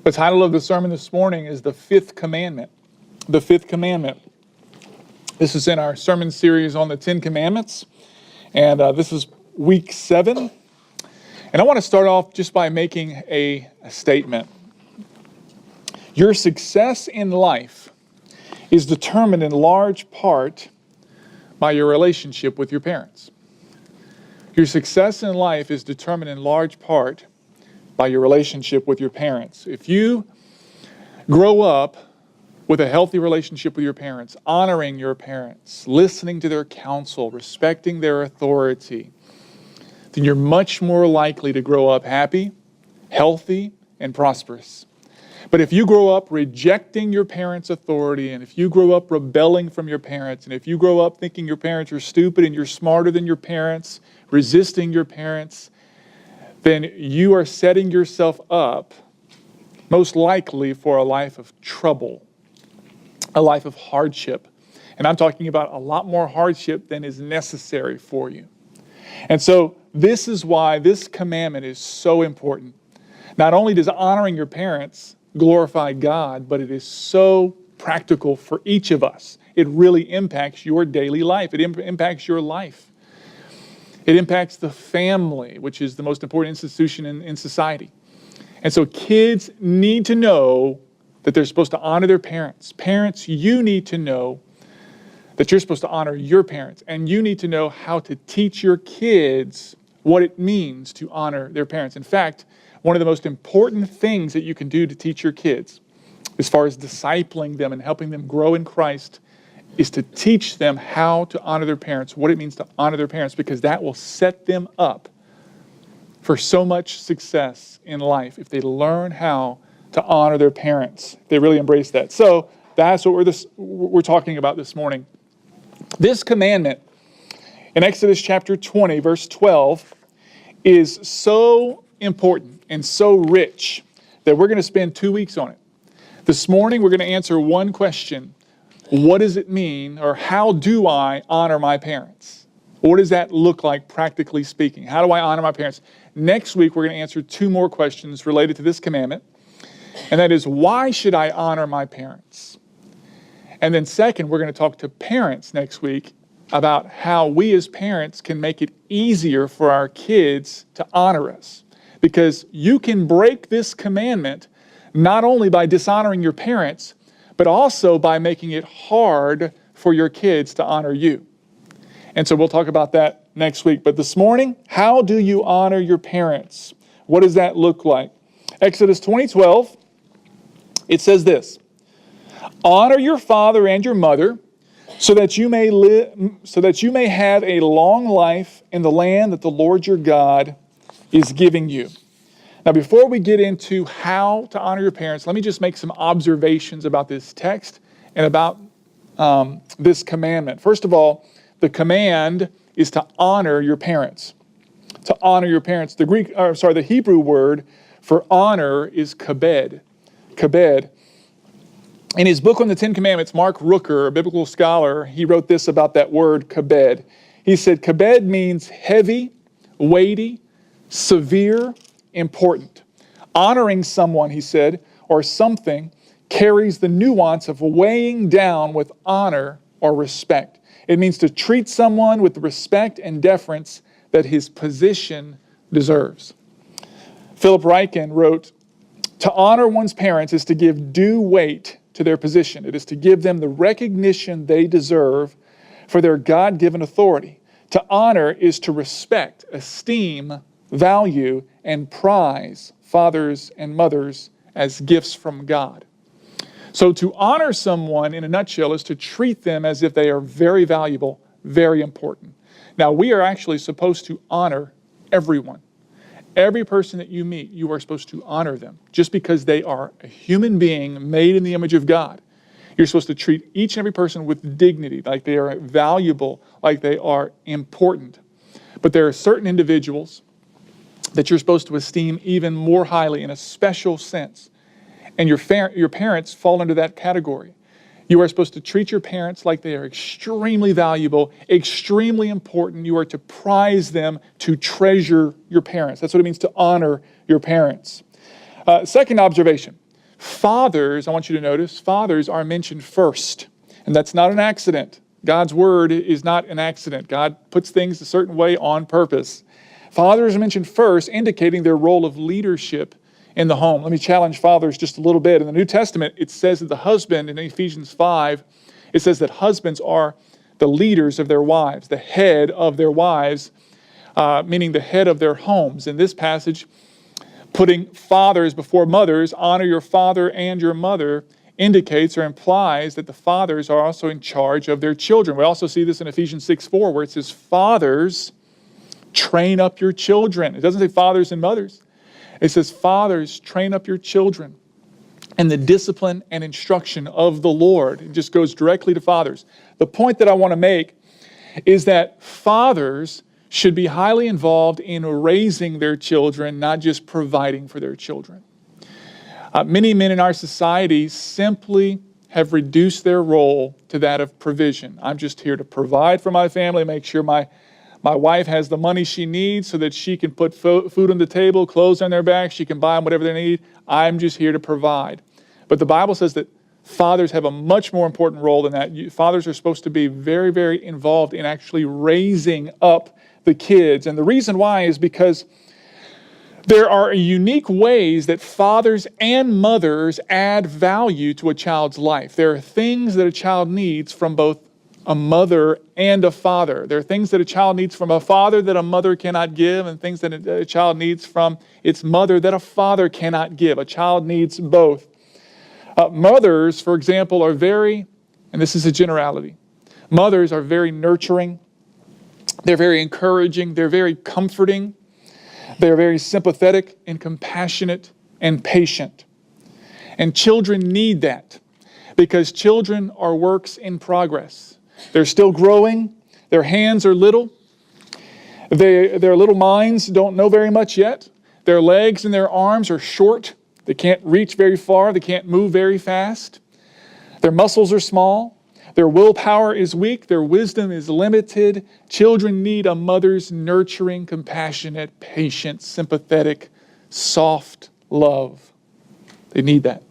The title of the sermon this morning is The Fifth Commandment. The Fifth Commandment. This is in our sermon series on the 10 Commandments, and this is week 7. And I want to start off just by making a statement. Your success in life is determined in large part by your relationship with your parents. Your success in life is determined in large part by your relationship with your parents. If you grow up with a healthy relationship with your parents, honoring your parents, listening to their counsel, respecting their authority, then you're much more likely to grow up happy, healthy, and prosperous. But if you grow up rejecting your parents' authority, and if you grow up rebelling from your parents, and if you grow up thinking your parents are stupid and you're smarter than your parents, resisting your parents, then you are setting yourself up most likely for a life of trouble, a life of hardship. And I'm talking about a lot more hardship than is necessary for you. And so this is why this commandment is so important. Not only does honoring your parents glorify God, but it is so practical for each of us. It really impacts your daily life. It impacts your life. It impacts the family, which is the most important institution in society. And so kids need to know that they're supposed to honor their parents. Parents, you need to know that you're supposed to honor your parents. And you need to know how to teach your kids what it means to honor their parents. In fact, one of the most important things that you can do to teach your kids, as far as discipling them and helping them grow in Christ, is to teach them how to honor their parents, what it means to honor their parents, because that will set them up for so much success in life if they learn how to honor their parents. They really embrace that. So that's what we're talking about this morning. This commandment in Exodus chapter 20, verse 12, is so important and so rich that we're going to spend 2 weeks on it. This morning, we're going to answer one question. What does it mean, or how do I honor my parents? What does that look like, practically speaking? How do I honor my parents? Next week, we're going to answer 2 more questions related to this commandment. And that is, why should I honor my parents? And then second, we're going to talk to parents next week about how we as parents can make it easier for our kids to honor us. Because you can break this commandment not only by dishonoring your parents, but also by making it hard for your kids to honor you. And so we'll talk about that next week. But this morning, how do you honor your parents? What does that look like? Exodus 20:12, it says this: honor your father and your mother, so that you may have a long life in the land that the Lord your God is giving you. Now, before we get into how to honor your parents, let me just make some observations about this text and about this commandment. First of all, the command is to honor your parents. To honor your parents. The Hebrew word for honor is kabed. Kabed. In his book on the 10 Commandments, Mark Rooker, a biblical scholar, he wrote this about that word kabed. He said, kabed means heavy, weighty, severe, important. Honoring someone, he said, or something, carries the nuance of weighing down with honor or respect. It means to treat someone with the respect and deference that his position deserves. Philip Ryken wrote, to honor one's parents is to give due weight to their position. It is to give them the recognition they deserve for their God-given authority. To honor is to respect, esteem, value, and prize fathers and mothers as gifts from God. So to honor someone, in a nutshell, is to treat them as if they are very valuable, very important. Now, we are actually supposed to honor everyone. Every person that you meet, you are supposed to honor them just because they are a human being made in the image of God. You're supposed to treat each and every person with dignity, like they are valuable, like they are important. But there are certain individuals that you're supposed to esteem even more highly in a special sense. And your parents fall into that category. You are supposed to treat your parents like they are extremely valuable, extremely important. You are to prize them, to treasure your parents. That's what it means to honor your parents. Second observation. fathers, I want you to notice, fathers are mentioned first. And that's not an accident. God's word is not an accident. God puts things a certain way on purpose. Fathers are mentioned first, indicating their role of leadership in the home. Let me challenge fathers just a little bit. In the New Testament, it says that the husband, in Ephesians 5, it says that husbands are the leaders of their wives, the head of their wives, meaning the head of their homes. In this passage, putting fathers before mothers, honor your father and your mother, indicates or implies that the fathers are also in charge of their children. We also see this in Ephesians 6:4, where it says, fathers, train up your children. It doesn't say fathers and mothers. It says, fathers, train up your children in the discipline and instruction of the Lord. It just goes directly to fathers. The point that I want to make is that fathers should be highly involved in raising their children, not just providing for their children. Many men in our society simply have reduced their role to that of provision. I'm just here to provide for my family, make sure my wife has the money she needs so that she can put food on the table, clothes on their back, she can buy them whatever they need. I'm just here to provide. But the Bible says that fathers have a much more important role than that. Fathers are supposed to be very, very involved in actually raising up the kids. And the reason why is because there are unique ways that fathers and mothers add value to a child's life. There are things that a child needs from both a mother and a father. There are things that a child needs from a father that a mother cannot give, and things that a child needs from its mother that a father cannot give. A child needs both. Mothers, for example, are very, and this is a generality, mothers are very nurturing. They're very encouraging. They're very comforting. They're very sympathetic and compassionate and patient. And children need that because children are works in progress. They're still growing. Their hands are little. Their little minds don't know very much yet. Their legs and their arms are short. They can't reach very far. They can't move very fast. Their muscles are small. Their willpower is weak. Their wisdom is limited. Children need a mother's nurturing, compassionate, patient, sympathetic, soft love. They need that.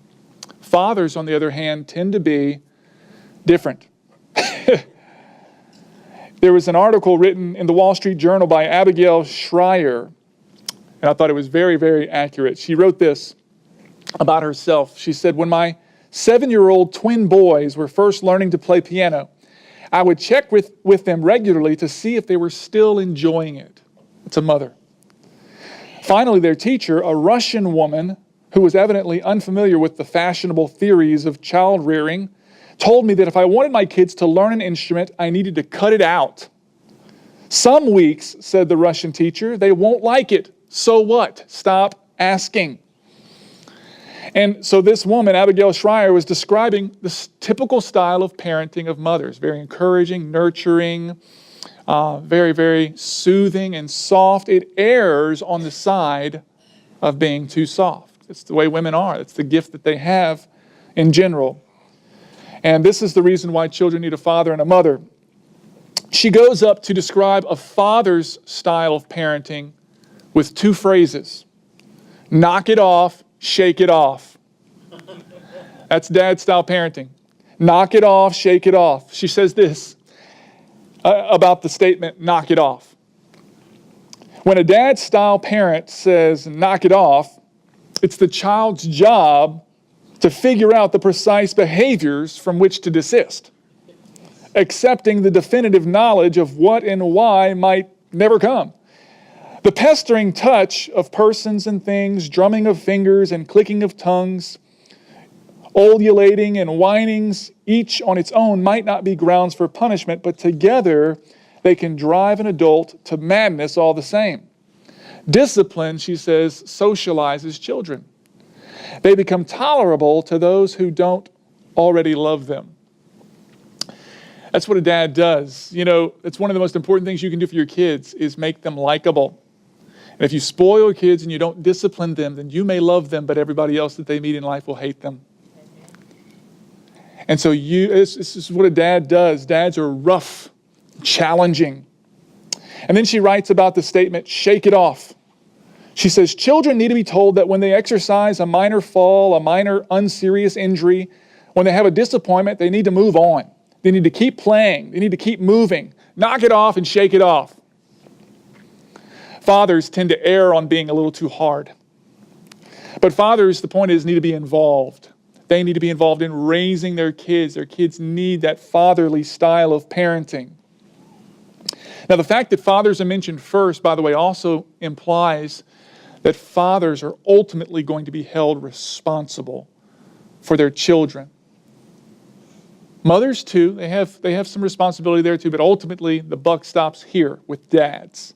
Fathers, on the other hand, tend to be different. There was an article written in the Wall Street Journal by Abigail Schreier, and I thought it was very, very accurate. She wrote this about herself. She said, when my 7-year-old twin boys were first learning to play piano, I would check with them regularly to see if they were still enjoying it. It's a mother. Finally, their teacher, a Russian woman who was evidently unfamiliar with the fashionable theories of child rearing, told me that if I wanted my kids to learn an instrument, I needed to cut it out. Some weeks, said the Russian teacher, they won't like it. So what? Stop asking. And so this woman, Abigail Schreier, was describing this typical style of parenting of mothers. Very encouraging, nurturing, very, very soothing and soft. It errs on the side of being too soft. It's the way women are. It's the gift that they have in general. And this is the reason why children need a father and a mother. She goes up to describe a father's style of parenting with 2 phrases. Knock it off, shake it off. That's dad-style parenting. Knock it off, shake it off. She says this about the statement, knock it off. When a dad-style parent says, knock it off, it's the child's job to figure out the precise behaviors from which to desist, accepting the definitive knowledge of what and why might never come. The pestering touch of persons and things, drumming of fingers and clicking of tongues, ululating and whinings, each on its own might not be grounds for punishment, but together they can drive an adult to madness all the same. Discipline, she says, socializes children. They become tolerable to those who don't already love them. That's what a dad does. You know, it's one of the most important things you can do for your kids is make them likable. And if you spoil your kids and you don't discipline them, then you may love them, but everybody else that they meet in life will hate them. And so this is what a dad does. Dads are rough, challenging. And then she writes about the statement, shake it off. She says, children need to be told that when they exercise a minor fall, a minor unserious injury, when they have a disappointment, they need to move on. They need to keep playing. They need to keep moving. Knock it off and shake it off. Fathers tend to err on being a little too hard. But fathers, the point is, need to be involved. They need to be involved in raising their kids. Their kids need that fatherly style of parenting. Now, the fact that fathers are mentioned first, by the way, also implies that fathers are ultimately going to be held responsible for their children. Mothers, too, they have some responsibility there, too, but ultimately the buck stops here with dads.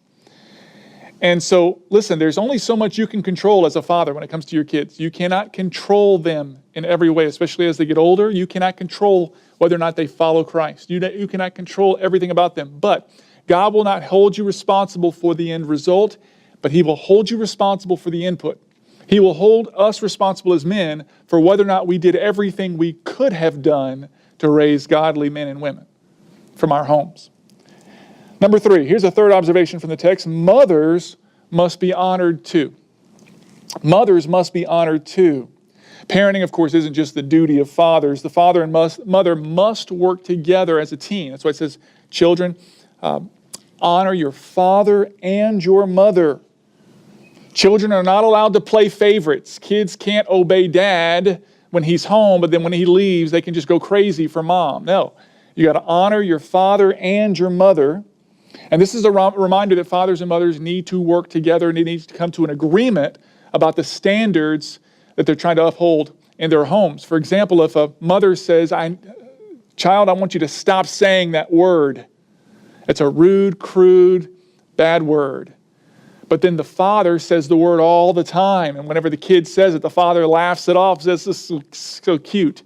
And so, listen, there's only so much you can control as a father when it comes to your kids. You cannot control them in every way, especially as they get older. You cannot control whether or not they follow Christ. You cannot control everything about them. But God will not hold you responsible for the end result, but He will hold you responsible for the input. He will hold us responsible as men for whether or not we did everything we could have done to raise godly men and women from our homes. Number 3, here's a third observation from the text. Mothers must be honored too. Mothers must be honored too. Parenting, of course, isn't just the duty of fathers. The father and mother must work together as a team. That's why it says, children, honor your father and your mother. Children are not allowed to play favorites. Kids can't obey dad when he's home, but then when he leaves, they can just go crazy for mom. No, you got to honor your father and your mother. And this is a reminder that fathers and mothers need to work together and they need to come to an agreement about the standards that they're trying to uphold in their homes. For example, if a mother says, child, I want you to stop saying that word. It's a rude, crude, bad word. But then the father says the word all the time. And whenever the kid says it, the father laughs it off, says, this is so cute.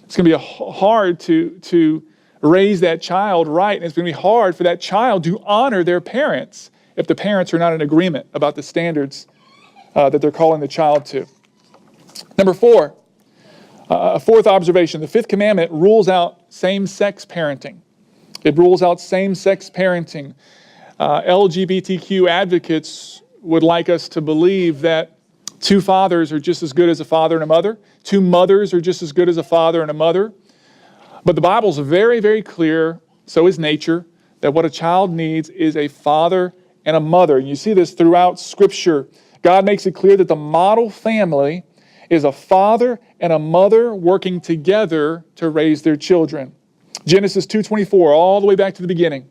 It's going to be hard to raise that child right. And it's going to be hard for that child to honor their parents if the parents are not in agreement about the standards that they're calling the child to. Number 4, a fourth observation. The fifth commandment rules out same-sex parenting. It rules out same-sex parenting. LGBTQ advocates would like us to believe that 2 fathers are just as good as a father and a mother. 2 mothers are just as good as a father and a mother. But the Bible's very, very clear, so is nature, that what a child needs is a father and a mother. And you see this throughout Scripture. God makes it clear that the model family is a father and a mother working together to raise their children. Genesis 2:24, all the way back to the beginning.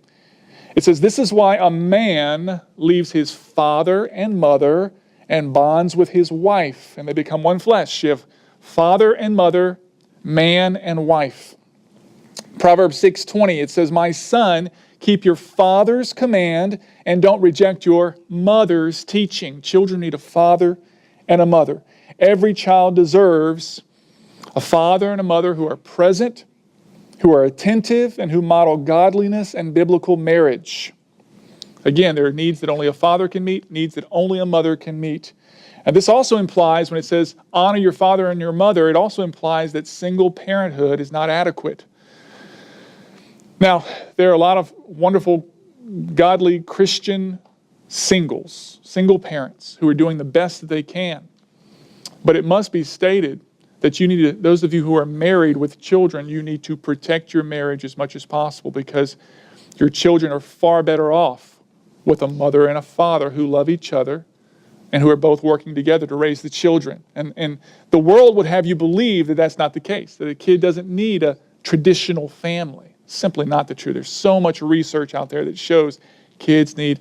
It says, this is why a man leaves his father and mother and bonds with his wife, and they become one flesh. You have father and mother, man and wife. Proverbs 6:20, it says, my son, keep your father's command and don't reject your mother's teaching. Children need a father and a mother. Every child deserves a father and a mother who are present, who are attentive, and who model godliness and biblical marriage. Again, there are needs that only a father can meet, needs that only a mother can meet. And this also implies, when it says honor your father and your mother, it also implies that single parenthood is not adequate. Now, there are a lot of wonderful, godly Christian singles, single parents who are doing the best that they can. But it must be stated that you need to, those of you who are married with children, you need to protect your marriage as much as possible, because your children are far better off with a mother and a father who love each other and who are both working together to raise the children. And the world would have you believe that that's not the case, that a kid doesn't need a traditional family. Simply not the truth. There's so much research out there that shows kids need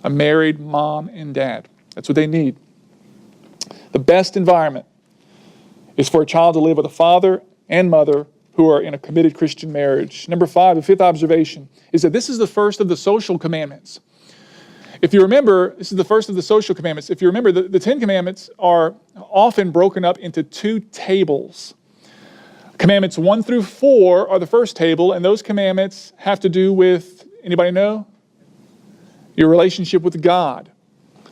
a married mom and dad. That's what they need. The best environment is for a child to live with a father and mother who are in a committed Christian marriage. Number 5, the fifth observation, is that this is the first of the social commandments. If you remember, this is the first of the social commandments. If you remember, the 10 commandments are often broken up into 2 tables. Commandments 1 through 4 are the first table, and those commandments have to do with, anybody know? Your relationship with God.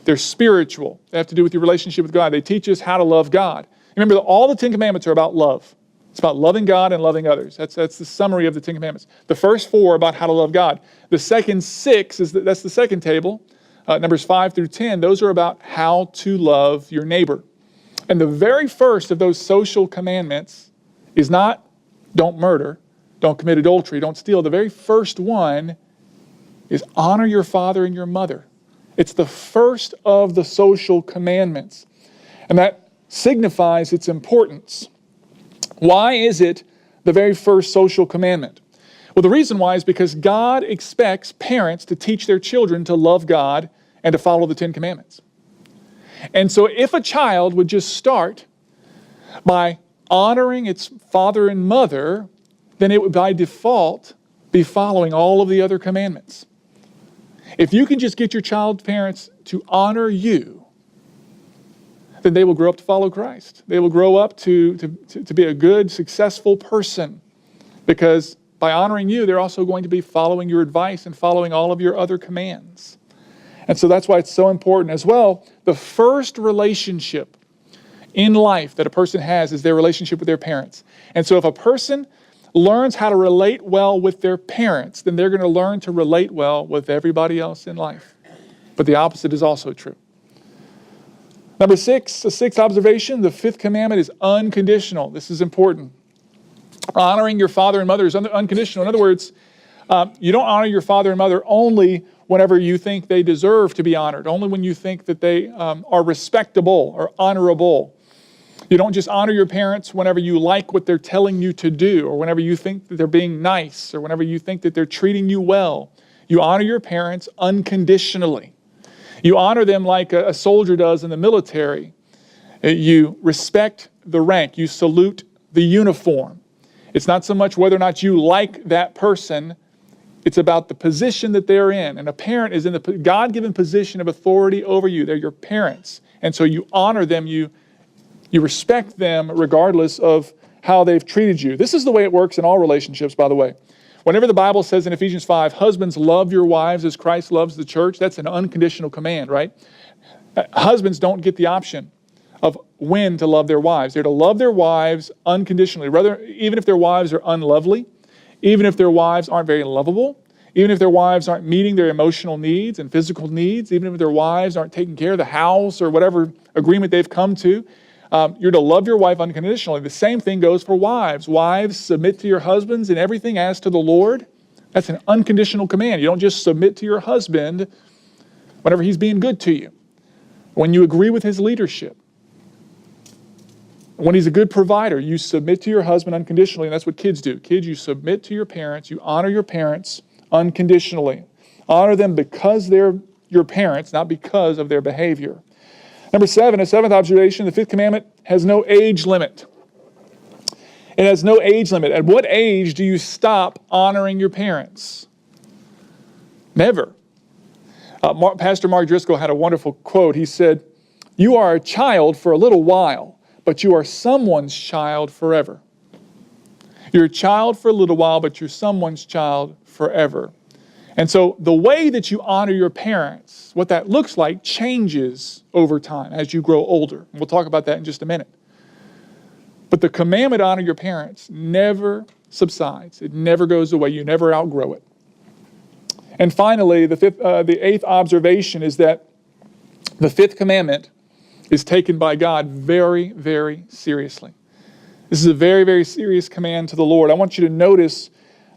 They're spiritual. They have to do with your relationship with God. They teach us how to love God. Remember, all the 10 commandments are about love. It's about loving God and loving others. That's the summary of the 10 commandments. The first 4 are about how to love God. The second 6, that's the second table. Numbers 5 through 10, those are about how to love your neighbor. And the very first of those social commandments is not don't murder, don't commit adultery, don't steal. The very first one is honor your father and your mother. It's the first of the social commandments. And that signifies its importance. Why is it the very first social commandment? Well, the reason why is because God expects parents to teach their children to love God and to follow the 10 Commandments. And so if a child would just start by honoring its father and mother, then it would by default be following all of the other commandments. If you can just get your child's parents to honor you, then they will grow up to follow Christ. They will grow up to be a good, successful person, because by honoring you, they're also going to be following your advice and following all of your other commands. And so that's why it's so important as well. The first relationship in life that a person has is their relationship with their parents. And so if a person learns how to relate well with their parents, then they're going to learn to relate well with everybody else in life. But the opposite is also true. Number 6, the sixth observation, the fifth commandment is unconditional. This is important. Honoring your father and mother is unconditional. In other words, you don't honor your father and mother only whenever you think they deserve to be honored, only when you think that they are respectable or honorable. You don't just honor your parents whenever you like what they're telling you to do, or whenever you think that they're being nice, or whenever you think that they're treating you well. You honor your parents unconditionally. You honor them like a soldier does in the military. You respect the rank. You salute the uniform. It's not so much whether or not you like that person. It's about the position that they're in. And a parent is in the God-given position of authority over you. They're your parents. And so you honor them. You respect them regardless of how they've treated you. This is the way it works in all relationships, by the way. Whenever the Bible says in Ephesians 5, husbands, love your wives as Christ loves the church, that's an unconditional command, right? Husbands don't get the option of when to love their wives. They're to love their wives unconditionally, even if their wives are unlovely, even if their wives aren't very lovable, even if their wives aren't meeting their emotional needs and physical needs, even if their wives aren't taking care of the house or whatever agreement they've come to. You're to love your wife unconditionally. The same thing goes for wives. Wives, submit to your husbands in everything as to the Lord. That's an unconditional command. You don't just submit to your husband whenever he's being good to you. When you agree with his leadership. When he's a good provider, you submit to your husband unconditionally, and that's what kids do. Kids, you submit to your parents. You honor your parents unconditionally. Honor them because they're your parents, not because of their behavior. Number 7, a seventh observation, the fifth commandment has no age limit. It has no age limit. At what age do you stop honoring your parents? Never. Pastor Mark Driscoll had a wonderful quote. He said, "You are a child for a little while, but you are someone's child forever." You're a child for a little while, but you're someone's child forever. And so the way that you honor your parents, what that looks like, changes over time as you grow older. We'll talk about that in just a minute. But the commandment to honor your parents never subsides. It never goes away. You never outgrow it. And finally, the eighth observation is that the fifth commandment is taken by God very, very seriously. This is a very, very serious command to the Lord. I want you to notice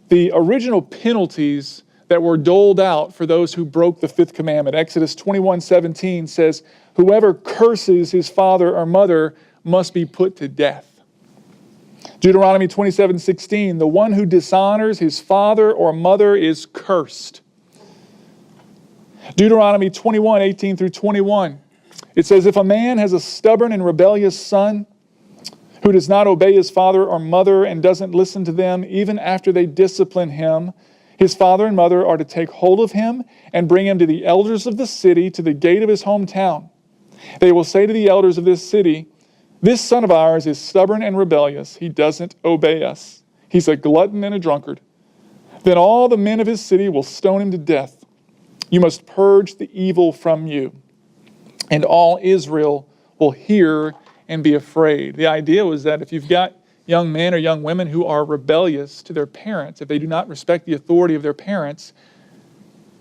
the original penalties that were doled out for those who broke the fifth commandment. Exodus 21:17 says, "Whoever curses his father or mother must be put to death." Deuteronomy 27:16, "The one who dishonors his father or mother is cursed." Deuteronomy 21:18 through 21, it says, "If a man has a stubborn and rebellious son who does not obey his father or mother and doesn't listen to them even after they discipline him, his father and mother are to take hold of him and bring him to the elders of the city, to the gate of his hometown. They will say to the elders of this city, 'This son of ours is stubborn and rebellious. He doesn't obey us. He's a glutton and a drunkard.' Then all the men of his city will stone him to death. You must purge the evil from you. And all Israel will hear and be afraid." The idea was that if you've got young men or young women who are rebellious to their parents, if they do not respect the authority of their parents,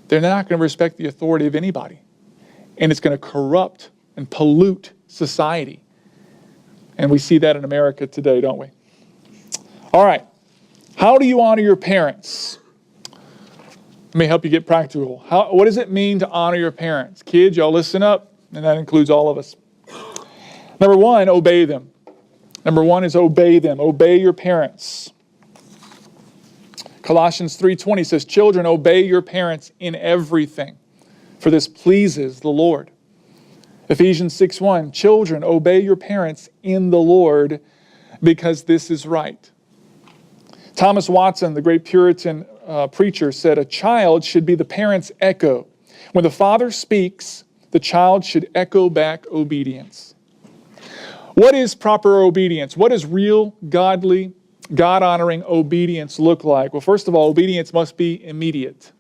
they're not going to respect the authority of anybody. and it's going to corrupt and pollute society. And we see that in America today, don't we? All right. How do you honor your parents? Let me help you get practical. What does it mean to honor your parents? Kids, y'all listen up, and that includes all of us. Number one, obey them. Number one is obey them. Obey your parents. Colossians 3:20 says, children, obey your parents in everything, for this pleases the Lord. Ephesians 6:1, children, obey your parents in the Lord, because this is right. Thomas Watson, the great Puritan preacher, said, a child should be the parent's echo. When the father speaks, the child should echo back obedience. What is proper obedience? What does real, godly, God-honoring obedience look like? Well, first of all, obedience must be immediate.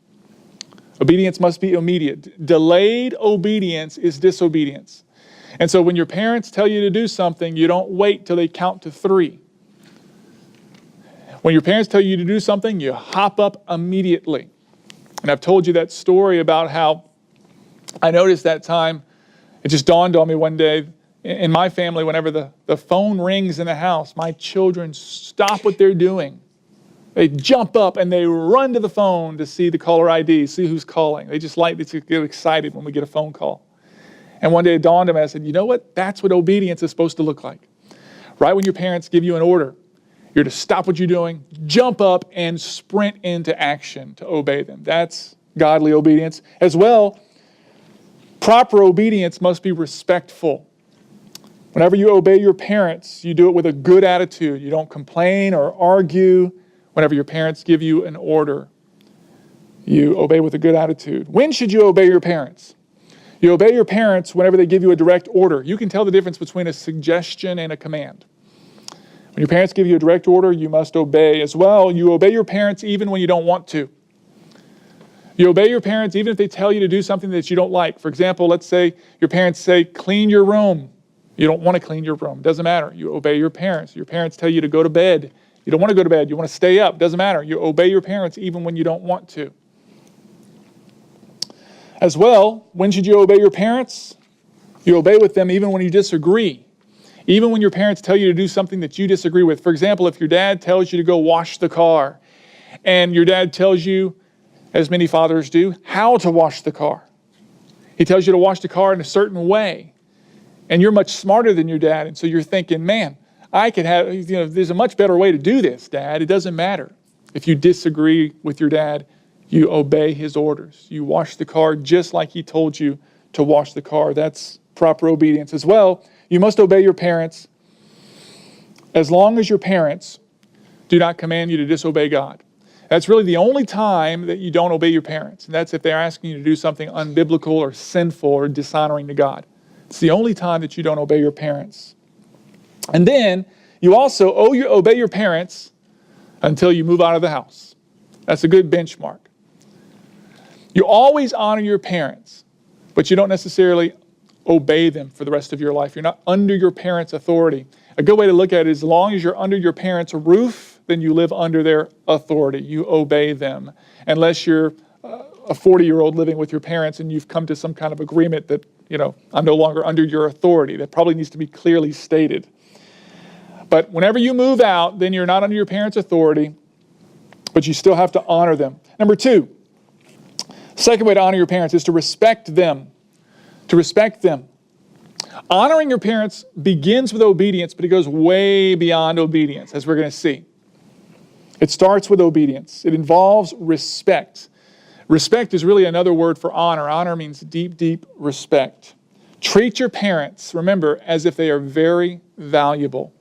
Obedience must be immediate. Delayed obedience is disobedience. And so when your parents tell you to do something, you don't wait till they count to 3. When your parents tell you to do something, you hop up immediately. And I've told you that story about how I noticed that time. It just dawned on me one day. In my family, whenever the phone rings in the house, my children stop what they're doing. They jump up and they run to the phone to see the caller ID, see who's calling. They just like to get excited when we get a phone call. And one day it dawned on me, I said, you know what? That's what obedience is supposed to look like. Right when your parents give you an order, you're to stop what you're doing, jump up, and sprint into action to obey them. That's godly obedience. As well, proper obedience must be respectful. Whenever you obey your parents, you do it with a good attitude. You don't complain or argue. Whenever your parents give you an order, you obey with a good attitude. When should you obey your parents? You obey your parents whenever they give you a direct order. You can tell the difference between a suggestion and a command. When your parents give you a direct order, you must obey. As well, you obey your parents even when you don't want to. You obey your parents even if they tell you to do something that you don't like. For example, let's say your parents say, clean your room. You don't want to clean your room. Doesn't matter. You obey your parents. Your parents tell you to go to bed. You don't want to go to bed. You want to stay up. Doesn't matter. You obey your parents even when you don't want to. As well, when should you obey your parents? You obey with them even when you disagree. Even when your parents tell you to do something that you disagree with. For example, if your dad tells you to go wash the car, and your dad tells you, as many fathers do, how to wash the car. He tells you to wash the car in a certain way. And you're much smarter than your dad, and so you're thinking, man, I could have, there's a much better way to do this, Dad. It doesn't matter. If you disagree with your dad, you obey his orders. You wash the car just like he told you to wash the car. That's proper obedience. As well, you must obey your parents as long as your parents do not command you to disobey God. That's really the only time that you don't obey your parents. And that's if they're asking you to do something unbiblical or sinful or dishonoring to God. It's the only time that you don't obey your parents. And then you also obey your parents until you move out of the house. That's a good benchmark. You always honor your parents, but you don't necessarily obey them for the rest of your life. You're not under your parents' authority. A good way to look at it is as long as you're under your parents' roof, then you live under their authority. You obey them. Unless you're a 40-year-old living with your parents and you've come to some kind of agreement that, I'm no longer under your authority. That probably needs to be clearly stated. But whenever you move out, then you're not under your parents' authority, but you still have to honor them. Number 2, second way to honor your parents is to respect them. To respect them. Honoring your parents begins with obedience, but it goes way beyond obedience, as we're going to see. It starts with obedience. It involves respect. Respect is really another word for honor. Honor means deep, deep respect. Treat your parents, remember, as if they are very valuable,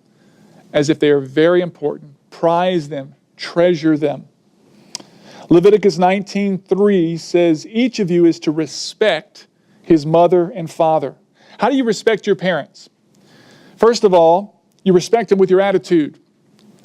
as if they are very important. Prize them, treasure them. Leviticus 19:3 says, each of you is to respect his mother and father. How do you respect your parents? First of all, you respect them with your attitude.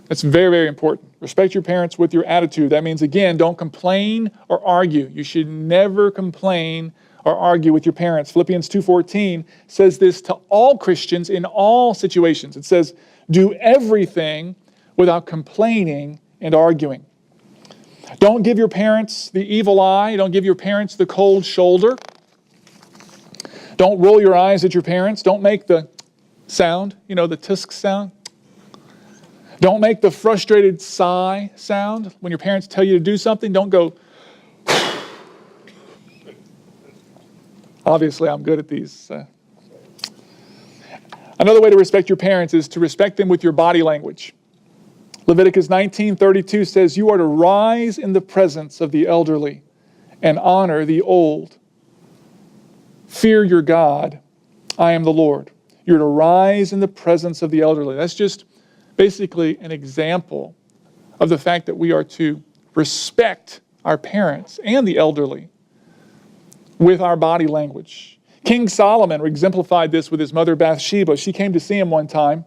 That's very, very important. Respect your parents with your attitude. That means, again, don't complain or argue. You should never complain or argue with your parents. Philippians 2:14 says this to all Christians in all situations. It says, do everything without complaining and arguing. Don't give your parents the evil eye. Don't give your parents the cold shoulder. Don't roll your eyes at your parents. Don't make the sound, the tusk sound. Don't make the frustrated sigh sound. When your parents tell you to do something, don't go. Obviously, I'm good at these. Another way to respect your parents is to respect them with your body language. Leviticus 19:32 says, "You are to rise in the presence of the elderly and honor the old. Fear your God. I am the Lord." You're to rise in the presence of the elderly. That's just basically an example of the fact that we are to respect our parents and the elderly with our body language. King Solomon exemplified this with his mother Bathsheba. She came to see him one time.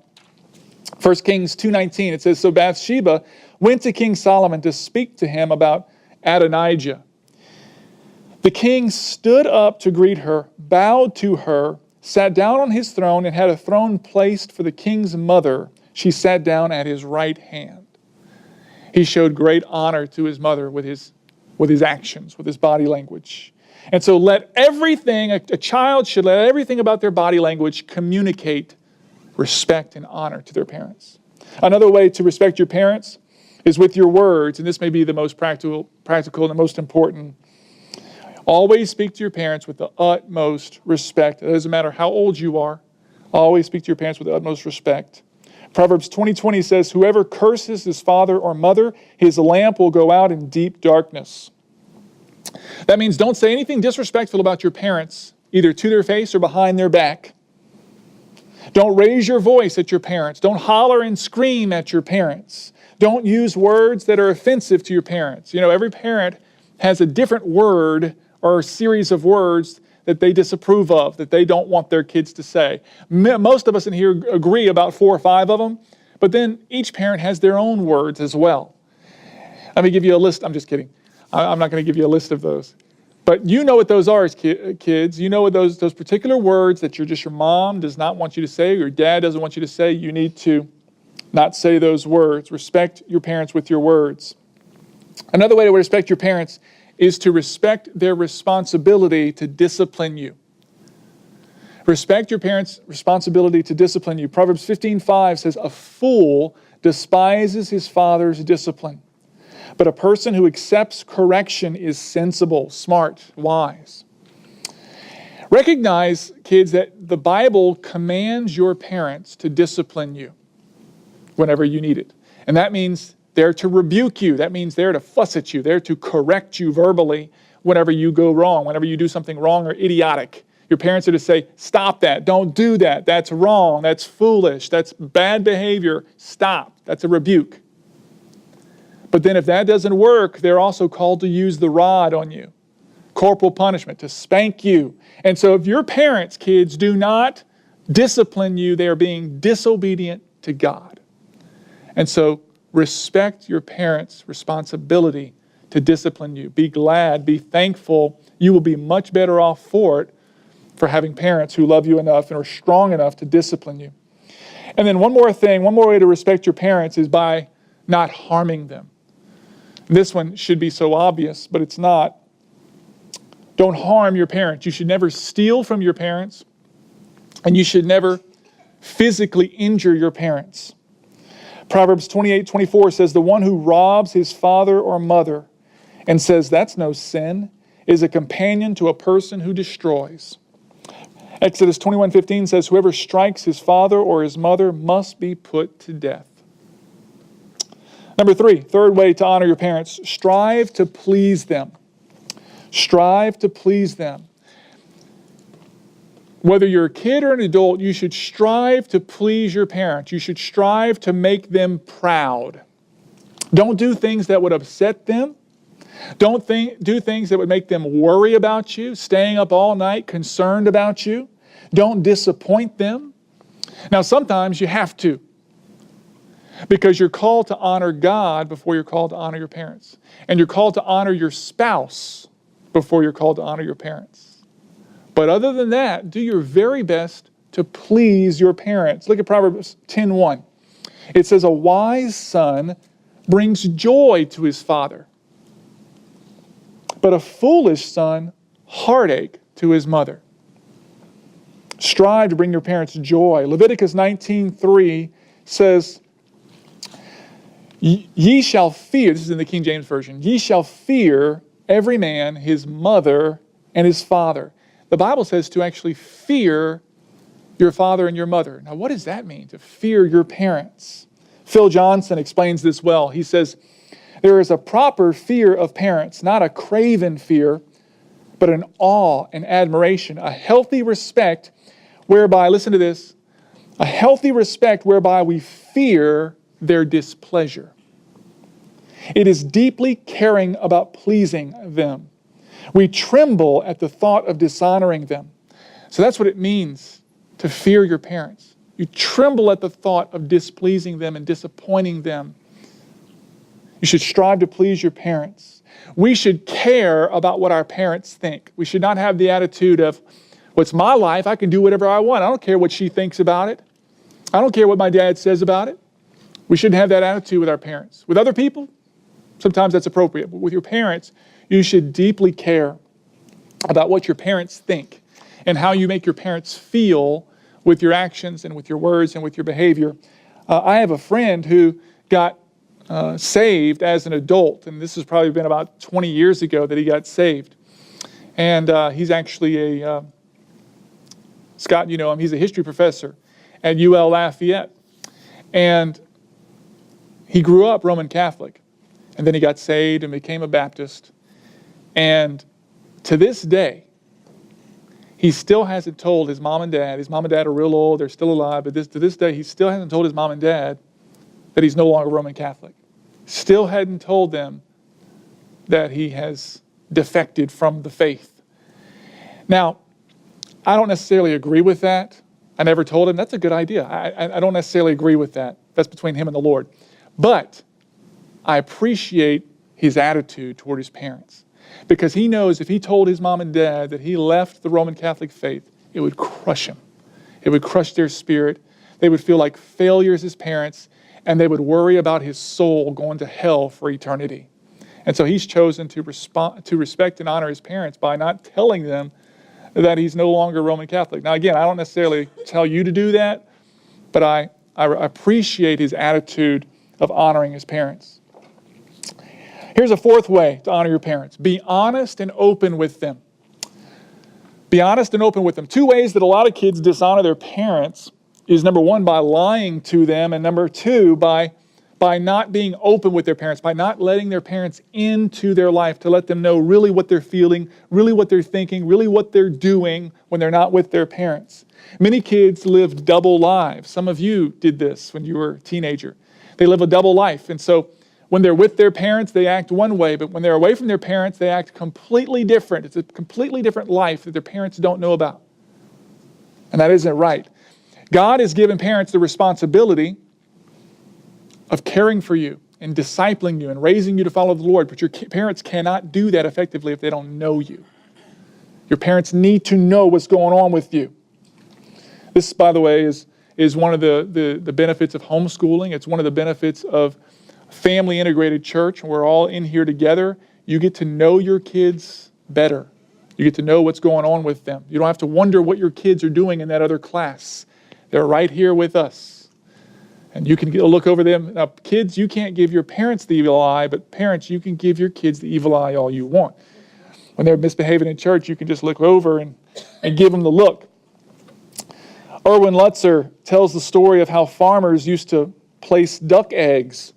1 Kings 2:19, it says, "So Bathsheba went to King Solomon to speak to him about Adonijah. The king stood up to greet her, bowed to her, sat down on his throne, and had a throne placed for the king's mother. She sat down at his right hand." He showed great honor to his mother with his actions, with his body language. And so a child should let everything about their body language communicate respect and honor to their parents. Another way to respect your parents is with your words, and this may be the most practical and the most important. Always speak to your parents with the utmost respect. It doesn't matter how old you are. Always speak to your parents with the utmost respect. Proverbs 20:20 says, "Whoever curses his father or mother, his lamp will go out in deep darkness." That means don't say anything disrespectful about your parents, either to their face or behind their back. Don't raise your voice at your parents. Don't holler and scream at your parents. Don't use words that are offensive to your parents. Every parent has a different word or a series of words that they disapprove of, that they don't want their kids to say. Most of us in here agree about 4 or 5 of them, but then each parent has their own words as well. Let me give you a list. I'm just kidding. I'm not going to give you a list of those. But you know what those are as kids. You know what those particular words that your mom does not want you to say, or your dad doesn't want you to say. You need to not say those words. Respect your parents with your words. Another way to respect your parents is to respect their responsibility to discipline you. Respect your parents' responsibility to discipline you. Proverbs 15:5 says, "A fool despises his father's discipline, but a person who accepts correction is sensible, smart, wise." Recognize, kids, that the Bible commands your parents to discipline you whenever you need it. And that means they're to rebuke you. That means they're to fuss at you. They're to correct you verbally whenever you go wrong, whenever you do something wrong or idiotic. Your parents are to say, "Stop that. Don't do that. That's wrong. That's foolish. That's bad behavior. Stop." That's a rebuke. But then if that doesn't work, they're also called to use the rod on you. Corporal punishment, to spank you. And so if your parents, kids, do not discipline you, they are being disobedient to God. And so respect your parents' responsibility to discipline you. Be glad, be thankful. You will be much better off for it, for having parents who love you enough and are strong enough to discipline you. And then one more way to respect your parents is by not harming them. This one should be so obvious, but it's not. Don't harm your parents. You should never steal from your parents, and you should never physically injure your parents. Proverbs 28:24 says, "The one who robs his father or mother and says that's no sin is a companion to a person who destroys." Exodus 21:15 says, "Whoever strikes his father or his mother must be put to death." Number 3, third way to honor your parents, strive to please them. Strive to please them. Whether you're a kid or an adult, you should strive to please your parents. You should strive to make them proud. Don't do things that would upset them. Don't do things that would make them worry about you, staying up all night concerned about you. Don't disappoint them. Now, sometimes you have to, because you're called to honor God before you're called to honor your parents. And you're called to honor your spouse before you're called to honor your parents. But other than that, do your very best to please your parents. Look at Proverbs 10:1. It says, "A wise son brings joy to his father, but a foolish son, heartache to his mother." Strive to bring your parents joy. Leviticus 19:3 says, ye shall fear, this is in the King James Version, ye shall fear every man his mother and his father. The Bible says to actually fear your father and your mother. Now, what does that mean, to fear your parents? Phil Johnson explains this well. He says, there is a proper fear of parents, not a craven fear, but an awe and admiration, a healthy respect whereby, listen to this, a healthy respect whereby we fear their displeasure. It is deeply caring about pleasing them. We tremble at the thought of dishonoring them. So that's what it means to fear your parents. You tremble at the thought of displeasing them and disappointing them. You should strive to please your parents. We should care about what our parents think. We should not have the attitude of, well, it's my life, I can do whatever I want. I don't care what she thinks about it. I don't care what my dad says about it. We shouldn't have that attitude with our parents. With other people, sometimes that's appropriate. But with your parents, you should deeply care about what your parents think and how you make your parents feel with your actions and with your words and with your behavior. I have a friend who got saved as an adult, and this has probably been about 20 years ago that he got saved. And he's actually Scott, you know him, he's a history professor at UL Lafayette. And he grew up Roman Catholic, and then he got saved and became a Baptist. And to this day, he still hasn't told his mom and dad. His mom and dad are real old, they're still alive, but to this day, he still hasn't told his mom and dad that he's no longer Roman Catholic. Still hadn't told them that he has defected from the faith. Now, I don't necessarily agree with that. I never told him, that's a good idea. I don't necessarily agree with that. That's between him and the Lord. But I appreciate his attitude toward his parents, because he knows if he told his mom and dad that he left the Roman Catholic faith, it would crush him. It would crush their spirit. They would feel like failures as parents, and they would worry about his soul going to hell for eternity. And so he's chosen to respect and honor his parents by not telling them that he's no longer Roman Catholic. Now again, I don't necessarily tell you to do that, but I appreciate his attitude of honoring his parents. Here's a fourth way to honor your parents. Be honest and open with them. Be honest and open with them. Two ways that a lot of kids dishonor their parents is, number one, by lying to them, and number two, by not being open with their parents, by not letting their parents into their life to let them know really what they're feeling, really what they're thinking, really what they're doing when they're not with their parents. Many kids live double lives. Some of you did this when you were a teenager. They live a double life, and so when they're with their parents, they act one way, but when they're away from their parents, they act completely different. It's a completely different life that their parents don't know about. And that isn't right. God has given parents the responsibility of caring for you and discipling you and raising you to follow the Lord, but your parents cannot do that effectively if they don't know you. Your parents need to know what's going on with you. This, by the way, is one of the benefits of homeschooling. It's one of the benefits of family integrated church. We're all in here together. You get to know your kids better. You get to know what's going on with them. You don't have to wonder what your kids are doing in that other class. They're right here with us. And you can look over them. Now, kids, you can't give your parents the evil eye, but parents, you can give your kids the evil eye all you want. When they're misbehaving in church, you can just look over and give them the look. Erwin Lutzer tells the story of how farmers used to place duck eggs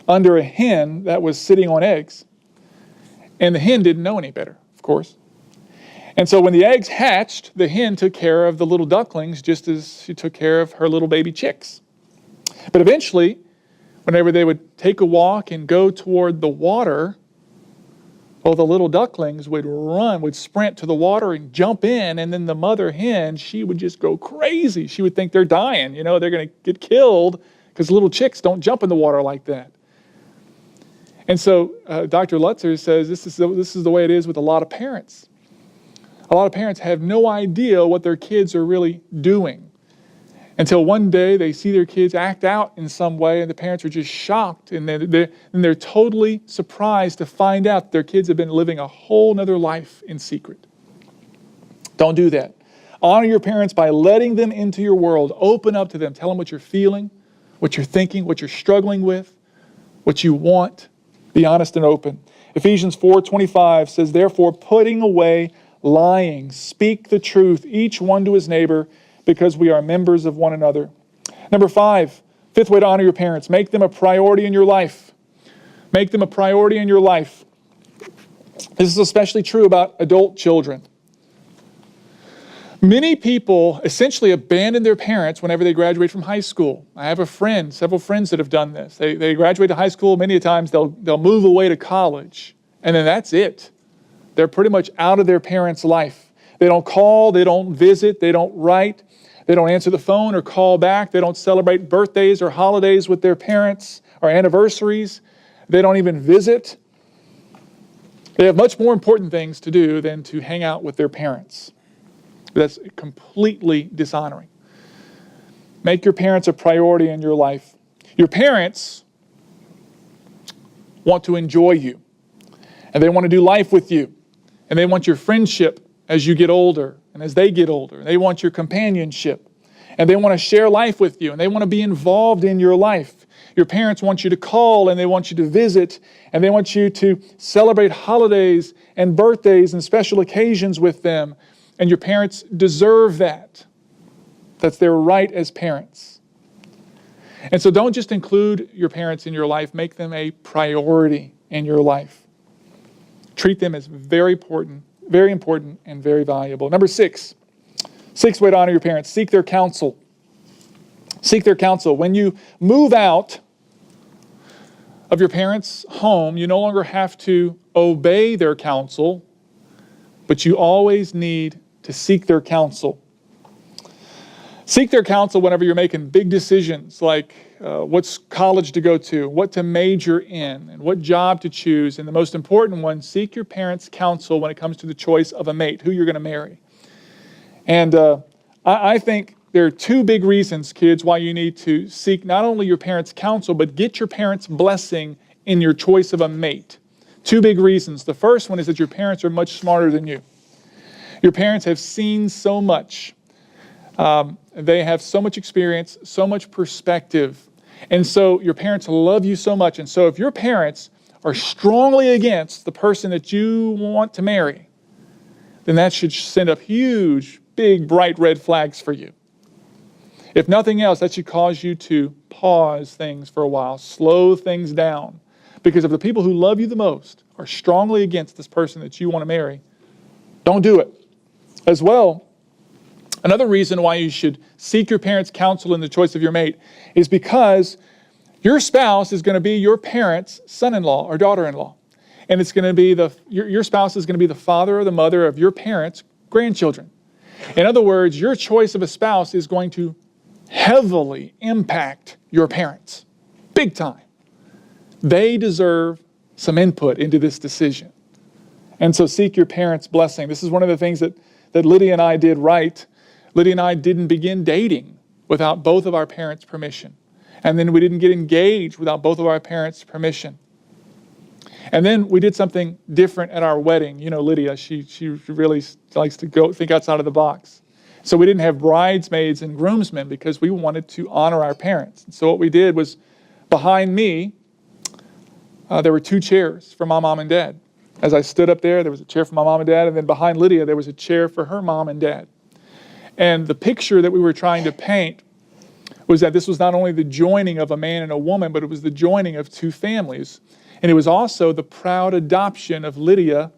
under a hen that was sitting on eggs. And the hen didn't know any better, of course. And so when the eggs hatched, the hen took care of the little ducklings just as she took care of her little baby chicks. But eventually, whenever they would take a walk and go toward the water, well, the little ducklings would sprint to the water and jump in, and then the mother hen, she would just go crazy. She would think they're dying, they're going to get killed, because little chicks don't jump in the water like that. And so Dr. Lutzer says this is the way it is with a lot of parents. A lot of parents have no idea what their kids are really doing until one day they see their kids act out in some way, and the parents are just shocked, and they're totally surprised to find out their kids have been living a whole nother life in secret. Don't do that. Honor your parents by letting them into your world. Open up to them. Tell them what you're feeling, what you're thinking, what you're struggling with, what you want. Be honest and open. Ephesians 4:25 says, therefore, putting away lying, speak the truth, each one to his neighbor, because we are members of one another. Number 5, fifth way to honor your parents, make them a priority in your life. Make them a priority in your life. This is especially true about adult children. Many people essentially abandon their parents whenever they graduate from high school. I have several friends that have done this. They graduate to high school, many times they'll move away to college, and then that's it. They're pretty much out of their parents' life. They don't call, they don't visit, they don't write, they don't answer the phone or call back, they don't celebrate birthdays or holidays with their parents or anniversaries. They don't even visit. They have much more important things to do than to hang out with their parents. That's completely dishonoring. Make your parents a priority in your life. Your parents want to enjoy you, and they want to do life with you, and they want your friendship as you get older and as they get older. They want your companionship, and they want to share life with you, and they want to be involved in your life. Your parents want you to call, and they want you to visit, and they want you to celebrate holidays and birthdays and special occasions with them. And your parents deserve that. That's their right as parents. And so don't just include your parents in your life. Make them a priority in your life. Treat them as very important and very valuable. Number 6, sixth way to honor your parents, seek their counsel. Seek their counsel. When you move out of your parents' home, you no longer have to obey their counsel, but you always need to seek their counsel. Seek their counsel whenever you're making big decisions like what college to go to, what to major in, and what job to choose. And the most important one, seek your parents' counsel when it comes to the choice of a mate, who you're going to marry. And I think there are 2 big reasons, kids, why you need to seek not only your parents' counsel, but get your parents' blessing in your choice of a mate. 2 big reasons. The first one is that your parents are much smarter than you. Your parents have seen so much. They have so much experience, so much perspective. And so your parents love you so much. And so if your parents are strongly against the person that you want to marry, then that should send up huge, big, bright red flags for you. If nothing else, that should cause you to pause things for a while, slow things down. Because if the people who love you the most are strongly against this person that you want to marry, don't do it. As well, another reason why you should seek your parents' counsel in the choice of your mate is because your spouse is going to be your parents' son-in-law or daughter-in-law. And it's going to be your spouse is going to be the father or the mother of your parents' grandchildren. In other words, your choice of a spouse is going to heavily impact your parents, big time. They deserve some input into this decision. And so seek your parents' blessing. This is one of the things that Lydia and I did right. Lydia and I didn't begin dating without both of our parents' permission. And then we didn't get engaged without both of our parents' permission. And then we did something different at our wedding. You know, Lydia, she really likes to go think outside of the box. So we didn't have bridesmaids and groomsmen because we wanted to honor our parents. And so what we did was, behind me, there were 2 chairs for my mom and dad. As I stood up there was a chair for my mom and dad, and then behind Lydia, there was a chair for her mom and dad. And the picture that we were trying to paint was that this was not only the joining of a man and a woman, but it was the joining of 2 families. And it was also the proud adoption of Lydia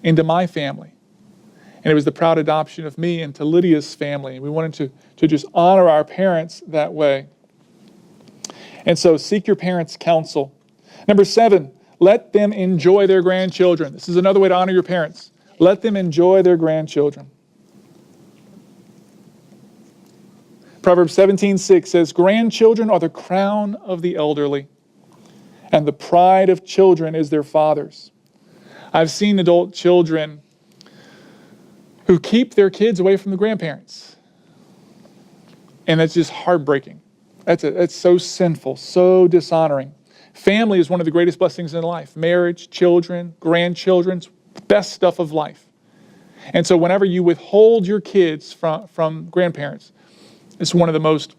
into my family. And it was the proud adoption of me into Lydia's family. And we wanted to just honor our parents that way. And so seek your parents' counsel. Number 7, let them enjoy their grandchildren. This is another way to honor your parents. Let them enjoy their grandchildren. Proverbs 17:6 says, grandchildren are the crown of the elderly, and the pride of children is their fathers. I've seen adult children who keep their kids away from the grandparents. And that's just heartbreaking. That's so sinful, so dishonoring. Family is one of the greatest blessings in life. Marriage, children, grandchildren's best stuff of life. And so whenever you withhold your kids from grandparents, it's one of the most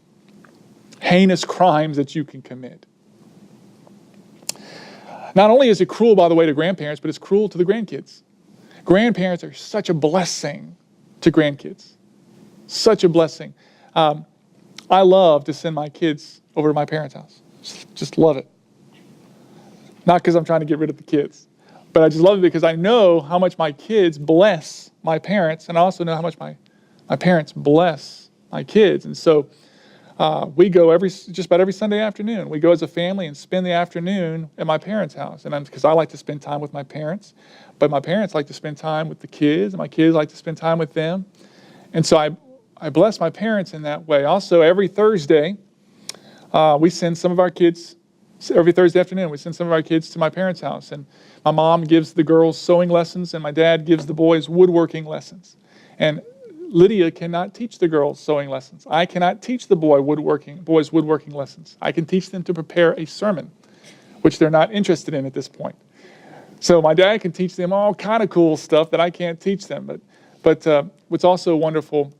heinous crimes that you can commit. Not only is it cruel, by the way, to grandparents, but it's cruel to the grandkids. Grandparents are such a blessing to grandkids. Such a blessing. I love to send my kids over to my parents' house. Just love it. Not because I'm trying to get rid of the kids, but I just love it because I know how much my kids bless my parents, and I also know how much my parents bless my kids. And so we go just about every Sunday afternoon. We go as a family and spend the afternoon at my parents' house. And because I like to spend time with my parents, but my parents like to spend time with the kids, and my kids like to spend time with them. And so I bless my parents in that way. Also, every Thursday, we send some of our kids, every Thursday afternoon, we send some of our kids to my parents' house. And my mom gives the girls sewing lessons, and my dad gives the boys woodworking lessons. And Lydia cannot teach the girls sewing lessons. I cannot teach the boys woodworking lessons. I can teach them to prepare a sermon, which they're not interested in at this point. So my dad can teach them all kind of cool stuff that I can't teach them. But what's also wonderful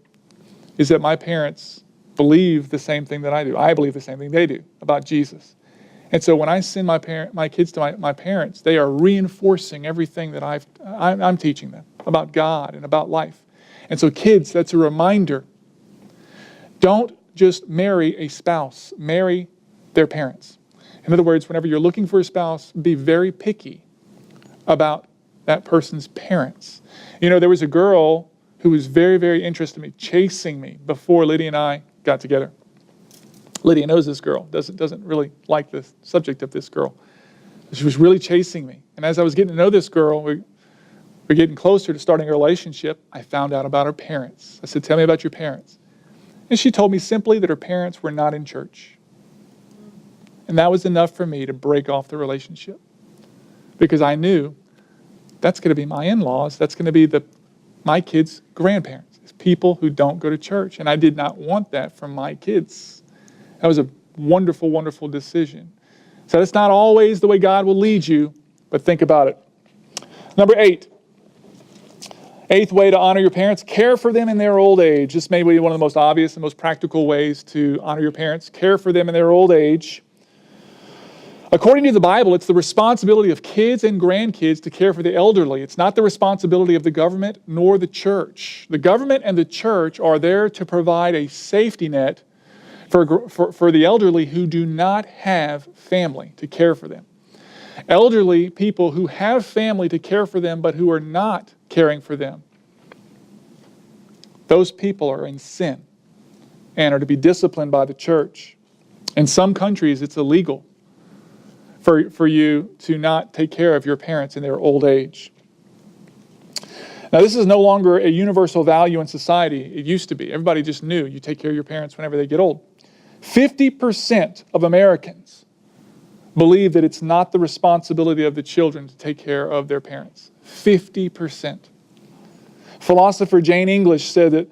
is that my parents believe the same thing that I do. I believe the same thing they do about Jesus. And so when I send my kids to my parents, they are reinforcing everything that I'm teaching them about God and about life. And so kids, that's a reminder. Don't just marry a spouse. Marry their parents. In other words, whenever you're looking for a spouse, be very picky about that person's parents. You know, there was a girl who was very, very interested in me, chasing me before Lydia and I got together. Lydia knows this girl, doesn't really like the subject of this girl. She was really chasing me. And as I was getting to know this girl, we're getting closer to starting a relationship. I found out about her parents. I said, tell me about your parents. And she told me simply that her parents were not in church. And that was enough for me to break off the relationship. Because I knew that's going to be my in-laws. That's going to be my kids' grandparents. It's people who don't go to church. And I did not want that from my kids. That was a wonderful, wonderful decision. So that's not always the way God will lead you, but think about it. Number 8. Eighth way to honor your parents, care for them in their old age. This may be one of the most obvious and most practical ways to honor your parents. Care for them in their old age. According to the Bible, it's the responsibility of kids and grandkids to care for the elderly. It's not the responsibility of the government nor the church. The government and the church are there to provide a safety net for the elderly who do not have family to care for them. Elderly people who have family to care for them but who are not caring for them, those people are in sin and are to be disciplined by the church. In some countries, it's illegal for you to not take care of your parents in their old age. Now, this is no longer a universal value in society. It used to be. Everybody just knew you take care of your parents whenever they get old. 50% of Americans believe that it's not the responsibility of the children to take care of their parents. 50%. Philosopher Jane English said that,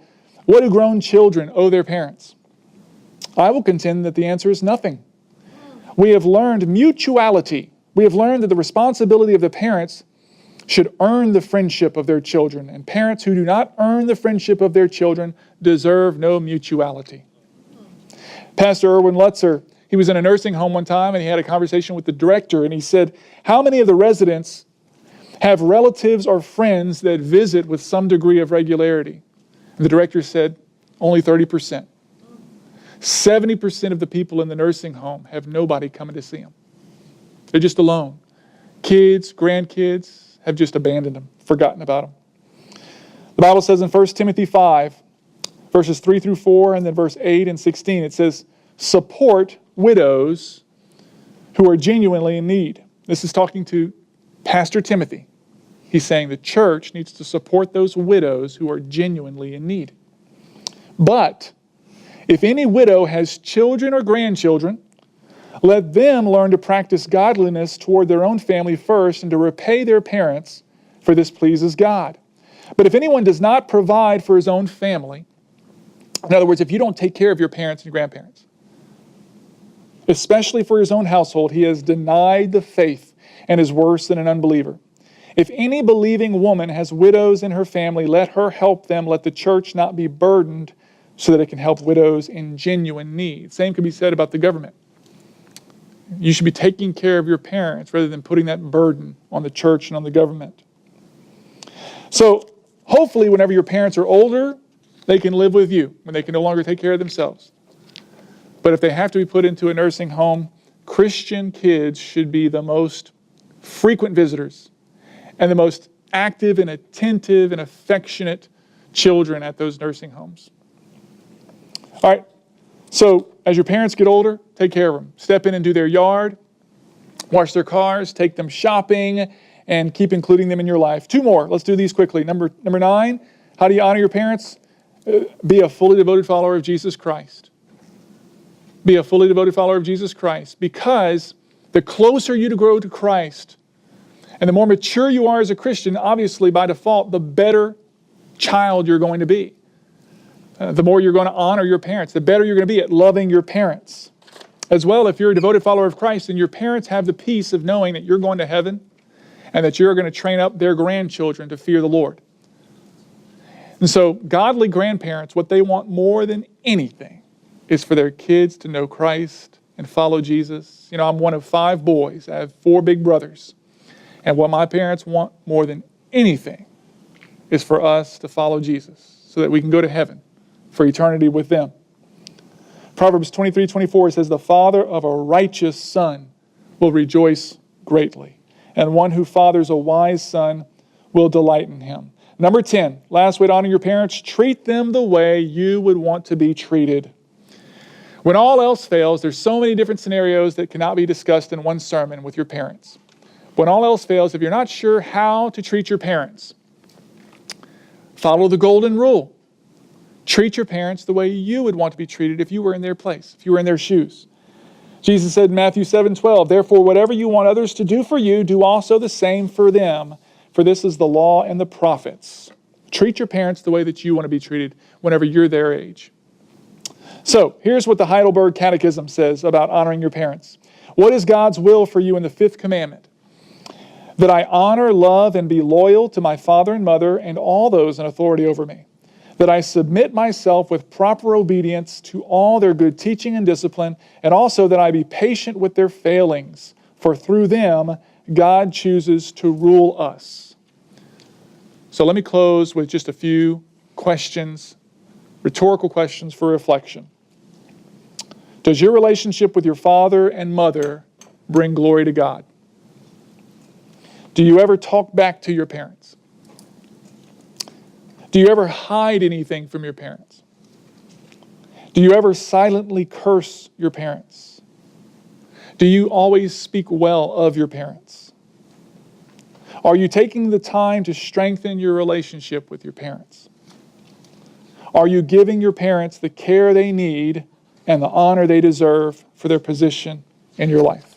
what do grown children owe their parents? I will contend that the answer is nothing. We have learned mutuality. We have learned that the responsibility of the parents should earn the friendship of their children, and parents who do not earn the friendship of their children deserve no mutuality. Pastor Erwin Lutzer, he was in a nursing home one time and he had a conversation with the director, and he said, how many of the residents have relatives or friends that visit with some degree of regularity? And the director said, only 30%. 70% of the people in the nursing home have nobody coming to see them. They're just alone. Kids, grandkids have just abandoned them, forgotten about them. The Bible says in 1 Timothy 5, verses 3 through 4, and then verse 8 and 16, it says, support widows who are genuinely in need. This is talking to Pastor Timothy. He's saying the church needs to support those widows who are genuinely in need. But if any widow has children or grandchildren, let them learn to practice godliness toward their own family first and to repay their parents, for this pleases God. But if anyone does not provide for his own family, in other words, if you don't take care of your parents and grandparents, especially for his own household, he has denied the faith and is worse than an unbeliever. If any believing woman has widows in her family, let her help them. Let the church not be burdened, so that it can help widows in genuine need. Same could be said about the government. You should be taking care of your parents rather than putting that burden on the church and on the government. So hopefully whenever your parents are older, they can live with you when they can no longer take care of themselves. But if they have to be put into a nursing home, Christian kids should be the most frequent visitors and the most active and attentive and affectionate children at those nursing homes. All right, so as your parents get older, take care of them. Step in and do their yard, wash their cars, take them shopping, and keep including them in your life. 2 more. Let's do these quickly. Number 9, how do you honor your parents? Be a fully devoted follower of Jesus Christ. Be a fully devoted follower of Jesus Christ, because the closer you grow to Christ and the more mature you are as a Christian, obviously by default, the better child you're going to be. The more you're going to honor your parents, the better you're going to be at loving your parents. As well, if you're a devoted follower of Christ, then your parents have the peace of knowing that you're going to heaven and that you're going to train up their grandchildren to fear the Lord. And so godly grandparents, what they want more than anything is for their kids to know Christ and follow Jesus. You know, I'm one of 5 boys. I have 4 big brothers. And what my parents want more than anything is for us to follow Jesus so that we can go to heaven for eternity with them. Proverbs 23:24 says, the father of a righteous son will rejoice greatly, and one who fathers a wise son will delight in him. Number 10, last way to honor your parents, treat them the way you would want to be treated. When all else fails, there's so many different scenarios that cannot be discussed in one sermon with your parents. When all else fails, if you're not sure how to treat your parents, follow the golden rule. Treat your parents the way you would want to be treated if you were in their place, if you were in their shoes. Jesus said in Matthew 7:12, therefore, whatever you want others to do for you, do also the same for them. For this is the law and the prophets. Treat your parents the way that you want to be treated whenever you're their age. So, here's what the Heidelberg Catechism says about honoring your parents. What is God's will for you in the 5th commandment? That I honor, love, and be loyal to my father and mother and all those in authority over me. That I submit myself with proper obedience to all their good teaching and discipline, and also that I be patient with their failings, for through them God chooses to rule us. So let me close with just a few questions, rhetorical questions for reflection. Does your relationship with your father and mother bring glory to God? Do you ever talk back to your parents? Do you ever hide anything from your parents? Do you ever silently curse your parents? Do you always speak well of your parents? Are you taking the time to strengthen your relationship with your parents? Are you giving your parents the care they need and the honor they deserve for their position in your life?